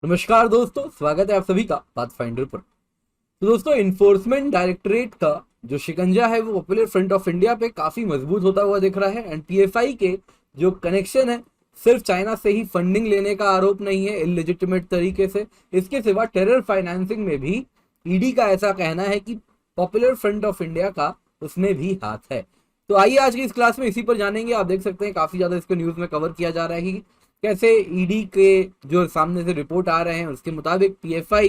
नमस्कार दोस्तों, स्वागत है आप सभी का पाथफाइंडर पर। तो दोस्तों, इन्फोर्समेंट डायरेक्टरेट का जो शिकंजा है वो पॉपुलर फ्रंट ऑफ इंडिया पे काफी मजबूत होता हुआ दिख रहा है। एंड पीएफआई के जो कनेक्शन है, सिर्फ चाइना से ही फंडिंग लेने का आरोप नहीं है इलेजिटिमेट तरीके से, इसके सिवा टेरर फाइनेंसिंग में भी ईडी का ऐसा कहना है कि पॉपुलर फ्रंट ऑफ इंडिया का उसमें भी हाथ है। तो आइए आज की इस क्लास में इसी पर जानेंगे। आप देख सकते हैं काफी ज्यादा इसको न्यूज में कवर किया जा रहा है कि कैसे ईडी के जो सामने से रिपोर्ट आ रहे हैं उसके मुताबिक पीएफआई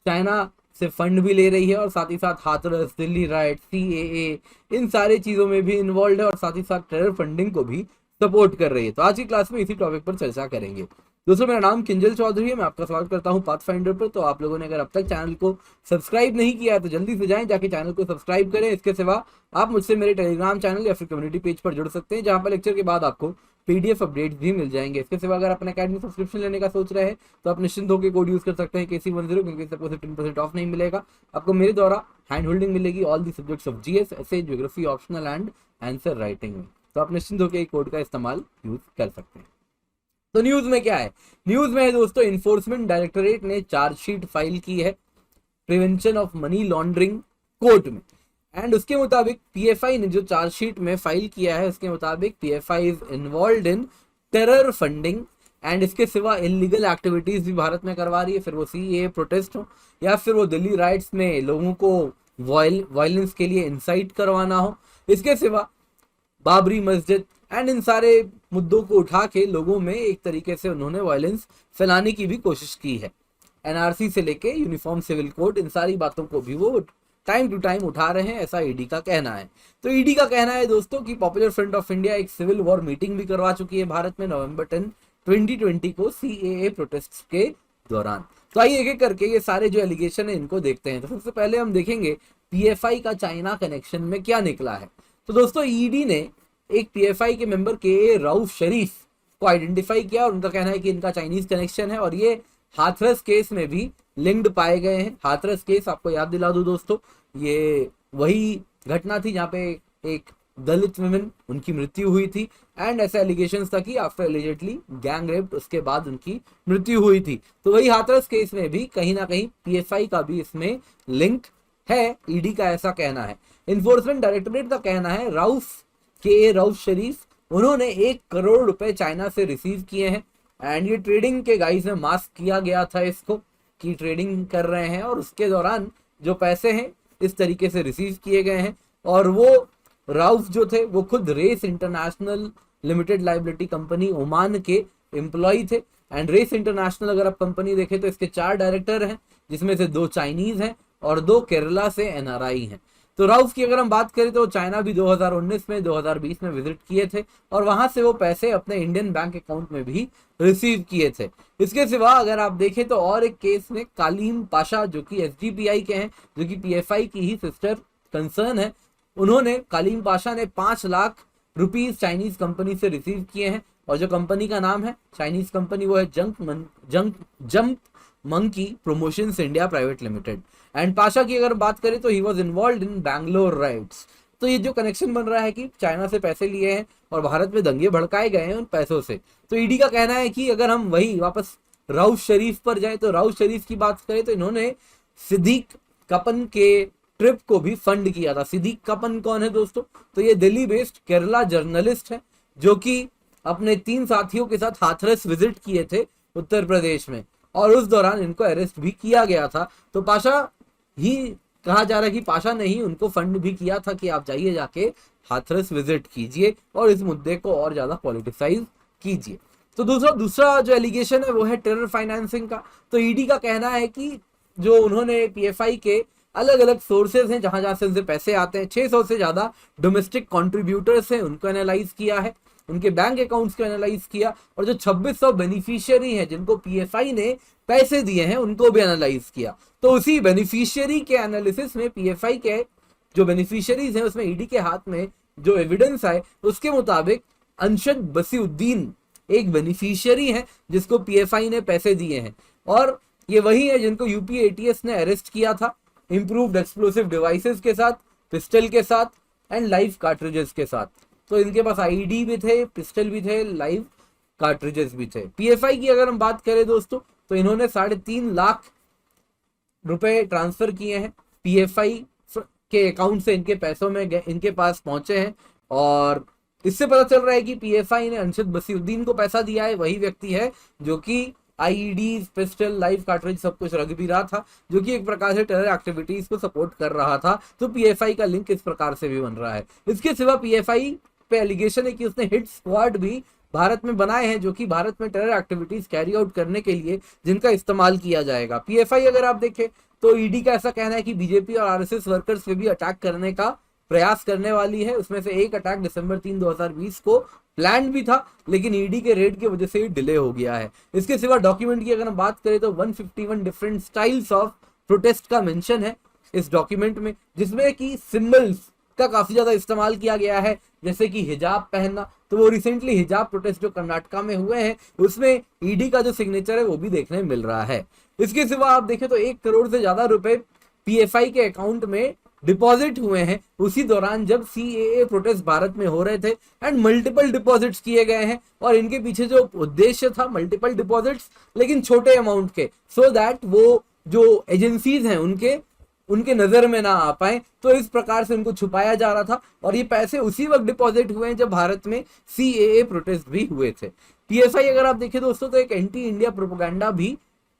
चाइना से फंड भी ले रही है और साथ ही साथ हाथरस, दिल्ली राइट, सीएए, इन सारे चीजों में भी इन्वॉल्व है और साथ ही साथ टेरर फंडिंग को भी सपोर्ट कर रही है। तो आज की क्लास में इसी टॉपिक पर चर्चा करेंगे। दोस्तों, मेरा नाम किंजल चौधरी है, मैं आपका स्वागत करता हूं पाथफाइंडर पर। तो आप लोगों ने अगर अब तक चैनल को सब्सक्राइब नहीं किया है तो जल्दी से जाएं, जाके चैनल को सब्सक्राइब करें। इसके सिवा आप मुझसे मेरे टेलीग्राम चैनल या फिर कम्युनिटी पेज पर जुड़ सकते हैं, जहां पर लेक्चर के बाद आपको पीडीएफ अपडेट्स भी मिल जाएंगे। इसके सिवा अगर अपने अकेडमी सब्सक्रिप्शन लेने का सोच रहे हैं तो आप निश्चिंत होकर कोड यूज कर सकते हैं KC10, क्योंकि इससे 10% ऑफ नहीं मिलेगा आपको। मेरे द्वारा हैंड होल्डिंग मिलेगी all the subjects of GS, SA, geography, optional and answer writing में। तो आप निश्चिंत होकर कोड का इस्तेमाल यूज कर सकते हैं। तो न्यूज में क्या है? न्यूज में है दोस्तों, इन्फोर्समेंट डायरेक्टरेट ने चार्जशीट फाइल की है prevention of money laundering court में। एंड उसके मुताबिक पीएफआई ने जो चार्जशीट में फाइल किया है उसके मुताबिक PFI is involved in terror funding and इसके सिवा इलीगल एक्टिविटीज भी भारत में करवा रही है, फिर वो सीएए प्रोटेस्ट हो या फिर वो दिल्ली राइट्स में लोगों को वायलेंस के लिए इंसाइट करवाना हो। इसके सिवा बाबरी मस्जिद एंड इन सारे मुद्दों को उठा के लोगों में एक तरीके से उन्होंने वायलेंस फैलाने की भी कोशिश की है। एनआरसी से लेके यूनिफॉर्म सिविल कोड, इन सारी बातों को भी वो टाइम टू टाइम उठा रहे हैं, ऐसा ईडी का कहना है। तो ईडी का कहना है दोस्तों कि पॉपुलर फ्रंट ऑफ इंडिया एक सिविल वॉर मीटिंग भी करवा चुकी है भारत में नवंबर 10, 2020 को सीएए प्रोटेस्ट के दौरान। तो आइए एक एक करके ये सारे जो एलिगेशन है इनको देखते हैं। तो सबसे पहले हम देखेंगे पीएफआई का चाइना कनेक्शन में क्या निकला है। तो दोस्तों, ईडी ने एक पीएफआई के मेंबर के रऊफ शरीफ को आइडेंटिफाई किया और उनका कहना है कि इनका चाइनीज कनेक्शन है और ये हाथरस केस में भी लिंक्ड पाए गए हैं। हाथरस केस आपको याद दिला दूं दोस्तों, ये वही घटना थी जहां पे एक दलित वुमेन, उनकी मृत्यु हुई थी एंड ऐसे एलिगेशंस था कि आफ्टर एलिजेडली गैंग रेप उसके बाद उनकी मृत्यु हुई थी। तो वही हाथरस केस में भी कहीं ना कहीं पीएफआई का भी इसमें लिंक है, ईडी का ऐसा कहना है। इन्फोर्समेंट डायरेक्टरेट का कहना है रऊफ शरीफ, उन्होंने 1 करोड़ रुपए चाइना से रिसीव किए हैं एंड ये ट्रेडिंग के गाइस में मास्क किया गया था इसको कि ट्रेडिंग कर रहे हैं और उसके दौरान जो पैसे हैं इस तरीके से रिसीव किए गए हैं। और वो राउफ जो थे वो खुद race international limited liability company Oman के एम्प्लॉय थे। एंड रेस इंटरनेशनल अगर आप कंपनी देखें तो इसके 4 डायरेक्टर हैं, जिसमें से 2 चाइनीज हैं और 2 केरला से एनआरआई हैं। तो राउफ की अगर हम बात करें तो चाइना भी 2019 में 2020 में विजिट किए थे और वहां से वो पैसे अपने इंडियन बैंक अकाउंट में भी रिसीव किए थे। इसके सिवा अगर आप देखें तो और एक केस में कालीम पाशा, जो कि एसडीपीआई के हैं, जो कि पीएफआई की ही सिस्टर कंसर्न है, उन्होंने कालीम पाशा ने 5 लाख रुपीस चाइनीज कंपनी से रिसीव किए हैं और जो कंपनी का नाम है चाइनीज कंपनी वो है jump monkey promotions India private limited. And Pasha की अगर बात करें तो he was involve in Bangalore rights. तो ये जो कनेक्शन बन रहा है कि चाइना से पैसे लिए हैं और भारत में दंगे भड़काए गए हैं उन पैसों से। तो ईडी का कहना है कि अगर हम वही वापस रऊफ शरीफ पर जाए तो रऊफ शरीफ की बात करें तो इन्होंने सिद्दीक कपन के ट्रिप को भी फंड किया था। सिद्दीक कपन कौन है दोस्तों? तो ये दिल्ली बेस्ड केरला जर्नलिस्ट है जो कि अपने 3 साथियों के साथ हाथरस विजिट किए थे उत्तर प्रदेश में और उस दौरान इनको अरेस्ट भी किया गया था। तो पाशा ही कहा जा रहा है कि पाशा ने ही उनको फंड भी किया था कि आप जाइए, जाके हाथरस विजिट कीजिए और इस मुद्दे को और ज्यादा पॉलिटिसाइज कीजिए। तो दूसरा जो एलिगेशन है वो है टेरर फाइनेंसिंग का। तो ईडी का कहना है कि जो उन्होंने पीएफआई के अलग अलग सोर्सेज हैं जहां जहां से उनसे पैसे आते हैं, 600 से ज्यादा डोमेस्टिक कॉन्ट्रीब्यूटर्स हैं, उनको एनालाइज किया है, उनके बैंक अकाउंट्स को एनालाइज किया और जो 2600 बेनिफिशियरी हैं जिनको पीएफआई ने पैसे दिए हैं उनको भी एनालाइज किया। तो उसी बेनिफिशियरी के एनालिसिस में पीएफआई के जो बेनिफिशियरीज हैं उसमें ईडी के हाथ में जो एविडेंस आए उसके मुताबिक अंशद बसीउद्दीन एक बेनिफिशियरी है जिसको पीएफआई ने पैसे दिए हैं और ये वही है जिनको यूपी एटीएस ने अरेस्ट किया था इंप्रूव्ड एक्सप्लोसिव डिवाइसेस के साथ, पिस्टल के साथ एंड लाइव कार्ट्रिजेस के साथ। तो इनके पास आईडी भी थे, पिस्टल भी थे, लाइव कार्ट्रिजेस भी थे। पीएफआई की अगर हम बात करें दोस्तों तो इन्होंने 3.5 लाख रुपए ट्रांसफर किए हैं पीएफआई के अकाउंट से, इनके पैसों में इनके पास पहुंचे हैं। और इससे पता चल रहा है कि पीएफआई ने अंशद बसीउद्दीन को पैसा दिया है, वही व्यक्ति है जो कि आईईडी, पिस्टल, लाइव कार्ट्रिज सब कुछ रख भी रहा था, जो कि एक प्रकार से टेरर एक्टिविटीज को सपोर्ट कर रहा था। तो पीएफआई का लिंक इस प्रकार से भी बन रहा है। इसके सिवा पीएफआई पे एलिगेशन है कि उसने हिट स्क्वाड भी भारत में बनाए हैं, जो कि भारत में टेरर एक्टिविटीज कैरी आउट करने के लिए जिनका इस्तेमाल किया जाएगा। पीएफआई अगर आप देखें तो ईडी का ऐसा कहना है कि बीजेपी और आरएसएस वर्कर्स पे भी अटैक करने का प्रयास करने वाली है। उसमें से एक अटैक दिसंबर 3, 2020 को प्लान भी था, लेकिन ईडी के रेड की वजह से ही डिले हो गया है। इसके सिवा डॉक्यूमेंट की अगर हम बात करें तो 151 डिफरेंट स्टाइल्स ऑफ प्रोटेस्ट का मेंशन है इस डॉक्यूमेंट में, जिसमें कि सिंबल्स का काफी ज्यादा इस्तेमाल किया गया है, जैसे कि हिजाब पहनना। तो वो रिसेंटली हिजाब प्रोटेस्ट जो कर्नाटका में हुए हैं उसमें ईडी का जो सिग्नेचर है वो भी देखने मिल रहा है। इसके सिवा आप देखें तो 1 करोड़ से ज्यादा रुपए पीएफआई के अकाउंट में डिपॉजिट हुए हैं उसी दौरान जब सीएए प्रोटेस्ट भारत में हो रहे थे, एंड मल्टीपल डिपॉजिट्स किए गए हैं। और इनके पीछे जो उद्देश्य था मल्टीपल डिपॉजिट्स लेकिन छोटे अमाउंट के, सो दैट वो जो एजेंसीज हैं उनके नजर में ना आ पाए, तो इस प्रकार से उनको छुपाया जा रहा था। और ये पैसे उसी वक्त डिपॉजिट हुए हैं जब भारत में सीएए प्रोटेस्ट भी हुए थे। पीएफआई अगर आप देखें दोस्तों तो एक एंटी इंडिया प्रोपेगेंडा भी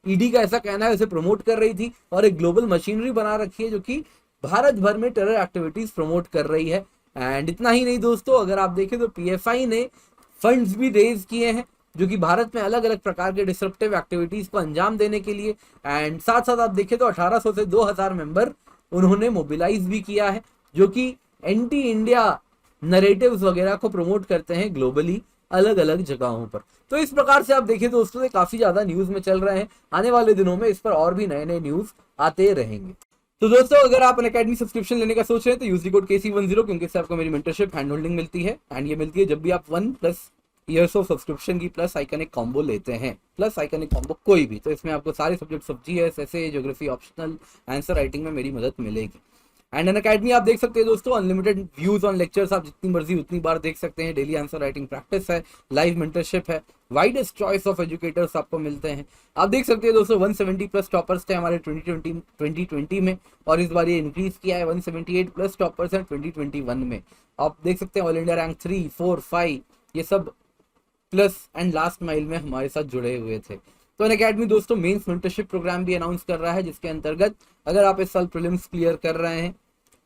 ईडी का ऐसा कहना है उसे प्रमोट कर रही थी, और एक ग्लोबल मशीनरी बना रखी है जो कि भारत भर में टेरर एक्टिविटीज प्रमोट कर रही है। एंड इतना ही नहीं दोस्तों, अगर आप देखें तो पीएफआई ने फंड्स भी रेज किए हैं जो कि भारत में अलग अलग प्रकार के डिसरप्टिव एक्टिविटीज को अंजाम देने के लिए। एंड साथ साथ आप देखें तो 1800 से 2000 मेंबर उन्होंने मोबिलाइज भी किया है, जो कि एंटी इंडिया नरेटिव्स वगैरह को प्रमोट करते हैं ग्लोबली अलग अलग जगहों पर। तो इस प्रकार से आप देखें दोस्तों काफी ज्यादा न्यूज में चल रहे हैं। आने वाले दिनों में इस पर और भी नए नए न्यूज आते रहेंगे। तो दोस्तों अगर आप अनअकैडमी सब्सक्रिप्शन लेने का सोच रहे हैं तो यूज कोड KC10 क्योंकि इससे आपको मेरी मेंटरशिप हैंड होल्डिंग मिलती है। एंड ये मिलती है जब भी आप 1+ ईयर्स ऑफ सब्सक्रिप्शन की प्लस आइकनिक कॉम्बो लेते हैं, प्लस आइकनिक कॉम्बो कोई भी। तो इसमें आपको सारे सब्जेक्ट GS, ऐसे ज्योग्राफी, ऑप्शनल, आंसर राइटिंग में मेरी मदद मिलेगी। एंड अनअकैडमी आप देख सकते हैं दोस्तों अनलिमिटेड व्यूज ऑन लेक्चर्स, आप जितनी मर्जी उतनी बार देख सकते हैं। डेली आंसर राइटिंग प्रैक्टिस है, लाइव मेंटरशिप है, वाइडेस्ट चॉइस ऑफ एजुकेटर्स आपको मिलते हैं। आप देख सकते हैं दोस्तों 170+ टॉपर्स थे हमारे 2020 में, और इस बार ये इंक्रीज किया है 178+ टॉपर्स हैं 2021 में। आप देख सकते हैं ऑल इंडिया रैंक 3, 4, 5 ये सब प्लस एंड लास्ट माइल में हमारे साथ जुड़े हुए थे। तो अनअकैडमी दोस्तों मेंस मेंटरशिप प्रोग्राम भी अनाउंस कर रहा है, जिसके अंतर्गत अगर आप इस साल प्रीलिम्स क्लियर कर रहे हैं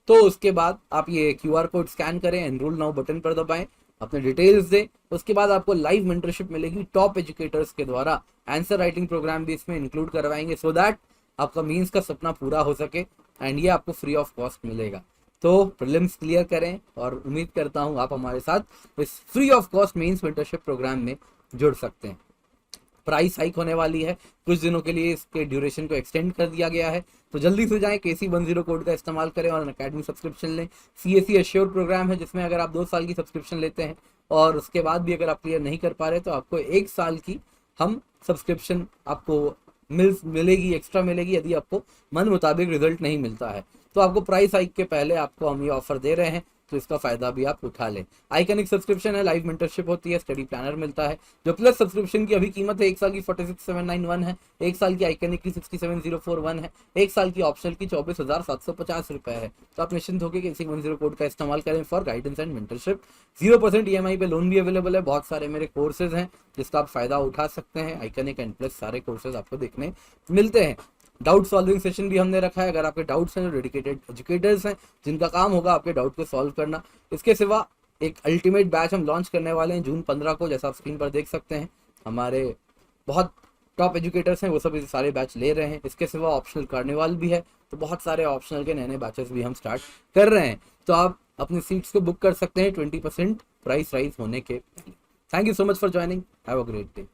तो उसके बाद आप ये QR कोड स्कैन करें, एनरोल नाउ बटन पर दबाएं, अपने डिटेल्स दें। उसके बाद आपको लाइव मेंटरशिप मिलेगी टॉप एजुकेटर्स के द्वारा। आंसर राइटिंग प्रोग्राम भी इसमें इंक्लूड करवाएंगे सो दैट आपका मेंस का सपना पूरा हो सके, एंड ये आपको फ्री ऑफ कॉस्ट मिलेगा। तो प्रीलिम्स क्लियर करें, और उम्मीद करता हूँ आप हमारे साथ इस free of cost mains mentorship programme में जुड़ सकते हैं। प्राइस हाइक होने वाली है, कुछ दिनों के लिए इसके ड्यूरेशन को एक्सटेंड कर दिया गया है, तो जल्दी से जाएं, KC10 कोड का इस्तेमाल करें और अनअकैडमी सब्सक्रिप्शन लें। CAC एश्योर प्रोग्राम है जिसमें अगर आप 2 साल की सब्सक्रिप्शन लेते हैं और उसके बाद भी अगर आप क्लियर नहीं कर पा रहे तो आपको 1 साल की हम सब्सक्रिप्शन आपको मिलेगी, एक्स्ट्रा मिलेगी यदि आपको मन मुताबिक रिजल्ट नहीं मिलता है। तो आपको प्राइस हाइक के पहले आपको हम ये ऑफर दे रहे हैं, तो इसका फायदा भी आप उठा लें। आइकनिक सब्सक्रिप्शन है, लाइव मेंटरशिप होती है, स्टडी प्लानर मिलता है। जो प्लस सब्सक्रिप्शन की अभी कीमत है 1 साल की 46,791 है, 1 साल की आइकनिक की 67,041 है, 1 साल की ऑप्शनल की 24,750 रुपए है। तो आप निश्चिंत होकर KC10 कोड का इस्तेमाल करें for guidance and mentorship. 0% EMI पे लोन भी अवेलेबल है। बहुत सारे मेरे कोर्सेज हैं जिसका आप फायदा उठा सकते हैं। आइकनिक एंड प्लस सारे कोर्सेज आपको देखने मिलते हैं। डाउट सॉल्विंग सेशन भी हमने रखा है, अगर आपके डाउट्स हैं, जो डेडिकेटेड एजुकेटर्स हैं जिनका काम होगा आपके डाउट को सॉल्व करना। इसके सिवा एक अल्टीमेट बैच हम लॉन्च करने वाले हैं जून 15 को, जैसा आप स्क्रीन पर देख सकते हैं। हमारे बहुत टॉप एजुकेटर्स हैं, वो सब सारे बैच ले रहे हैं। इसके सिवा ऑप्शनल कार्निवाल भी है, तो बहुत सारे ऑप्शनल के नए नए बैचेस भी हम स्टार्ट कर रहे हैं। तो आप अपनी सीट्स को बुक कर सकते हैं 20% प्राइस राइज होने के पहले। Thank you so much for joining, have a great day.